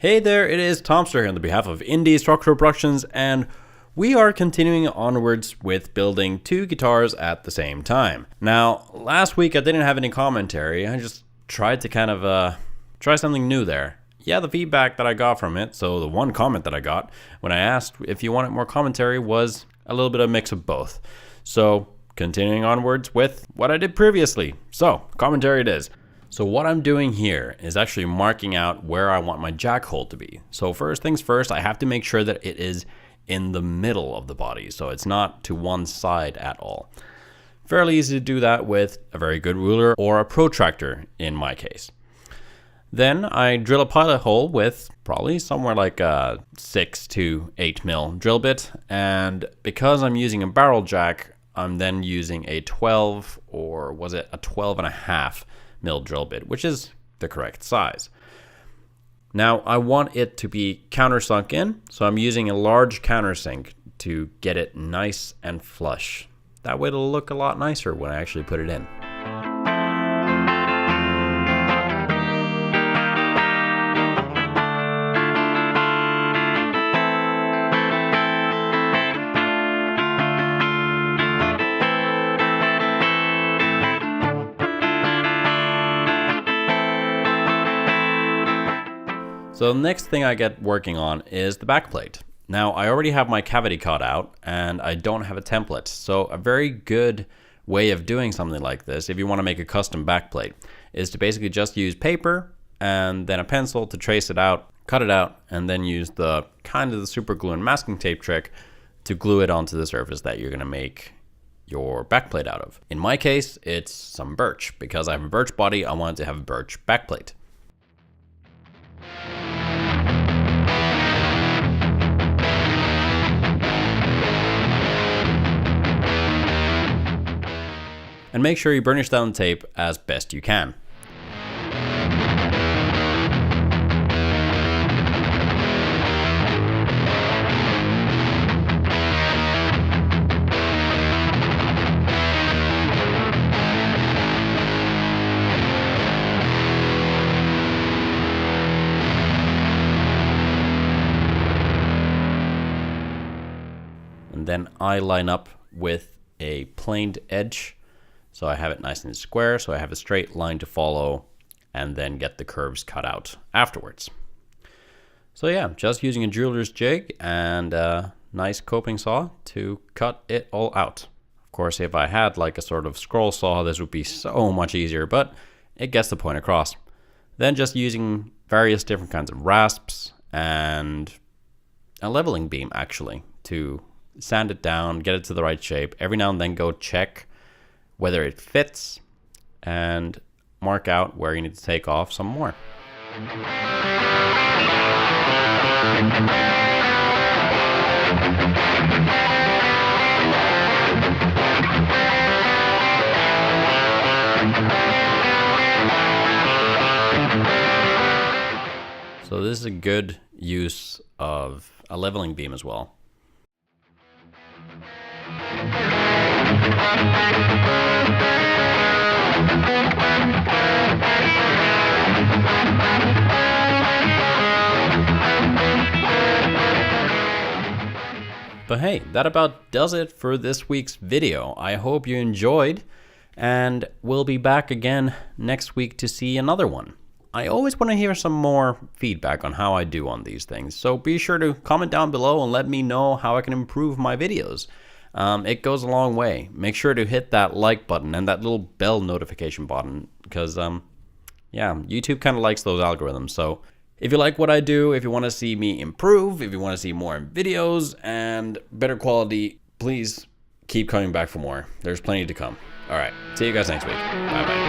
Hey there, it is Tomster here on the behalf of Indie Structural Productions, and we are continuing onwards with building two guitars at the same time. Now, last week I didn't have any commentary. I just tried to kind of try something new there. Yeah, the feedback that I got from it, so the one comment that I got when I asked if you wanted more commentary was a little bit of a mix of both. So, continuing onwards with what I did previously. So, commentary it is. So what I'm doing here is actually marking out where I want my jack hole to be. So first things first, I have to make sure that it is in the middle of the body, so it's not to one side at all. Fairly easy to do that with a very good ruler or a protractor in my case. Then I drill a pilot hole with probably somewhere like a 6 to 8 mil drill bit, and because I'm using a barrel jack, I'm then using a 12 or was it a 12.5 mil drill bit, which is the correct size. Now I want it to be countersunk in, so I'm using a large countersink to get it nice and flush. That way it'll look a lot nicer when I actually put it in. So the next thing I get working on is the backplate. Now I already have my cavity cut out and I don't have a template. So a very good way of doing something like this, if you want to make a custom backplate, is to basically just use paper and then a pencil to trace it out, cut it out, and then use the kind of the super glue and masking tape trick to glue it onto the surface that you're going to make your backplate out of. In my case, it's some birch. Because I have a birch body, I wanted to have a birch backplate. And make sure you burnish down the tape as best you can. And then I line up with a planed edge. So I have it nice and square, so I have a straight line to follow and then get the curves cut out afterwards. So yeah, just using a jeweler's jig and a nice coping saw to cut it all out. Of course, if I had like a sort of scroll saw, this would be so much easier, but it gets the point across. Then just using various different kinds of rasps and a leveling beam actually to sand it down, get it to the right shape. Every now and then go check whether it fits, and mark out where you need to take off some more. So this is a good use of a leveling beam as well. But hey, that about does it for this week's video. I hope you enjoyed, and we'll be back again next week to see another one. I always want to hear some more feedback on how I do on these things, so be sure to comment down below and let me know how I can improve my videos. It goes a long way. Make sure to hit that like button and that little bell notification button because, yeah, YouTube kind of likes those algorithms. So if you like what I do, if you want to see me improve, if you want to see more videos and better quality, please keep coming back for more. There's plenty to come. All right. See you guys next week. Bye-bye.